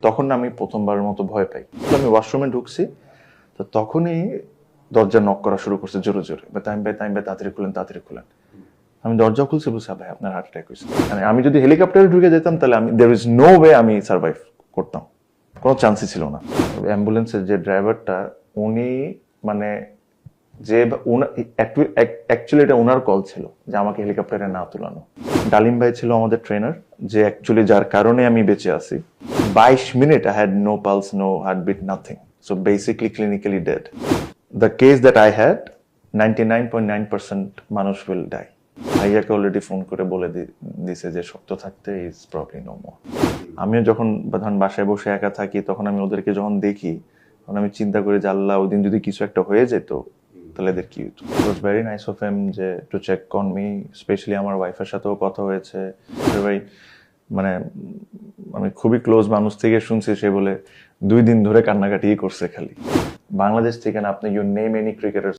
তখন আমি প্রথমবারের মতো ভয় পাই। তো আমি ওয়াশরুমে ঢুকছি, তো তখনই দরজা নক করা শুরু করছে জোরে জোরে, তামিম ভাই তাড়াতাড়ি খুলেন। আমি দরজা খুলছি, বলছি ভাই আপনার হার্ট অ্যাটাক হয়েছে। মানে আমি যদি হেলিকপ্টারে ঢুকে যেতাম তাহলে আমি দেয়ার ইজ নো ওয়ে আমি সার্ভাইভ করতাম, কোনো চান্সই ছিল না। অ্যাম্বুলেন্সের যে ড্রাইভারটা, উনি মানে যে অ্যাকচুয়ালি এটা ওনার কল ছিল যে আমাকে হেলিকপ্টারে না তোলানো। ডালিম ভাই ছিল আমাদের ট্রেনার, যে অ্যাকচুয়ালি যার কারণে আমি বেঁচে আছি। 22 minute I had no pulse, no heartbeat, nothing. So basically clinically dead. The case that I had, 99.9% মানুষ উইল ডাই। ভাইয়াকে অলরেডি ফোন করে বলে দিছে যে শক্ত থাকতে ইজ প্রবলি নো মোর। আমিও যখন ধরেন বাসায় বসে একা থাকি, তখন আমি ওদেরকে যখন দেখি, তখন আমি চিন্তা করি যে আল্লাহ, ওই দিন যদি কিছু একটা হয়ে যেত তাহলে এদের কি হতো। It was very nice of him যে to check on me. Specially আমার ওয়াইফের সাথেও কথা হয়েছে। মানে আমি খুবই ক্লোজ মানুষ থেকে শুনছি, সে বলে 2 দিন ধরে কান্নাকাটি করছে খালি। বাংলাদেশ থেকে না, আপনি ইউ নেম এনি ক্রিকেটার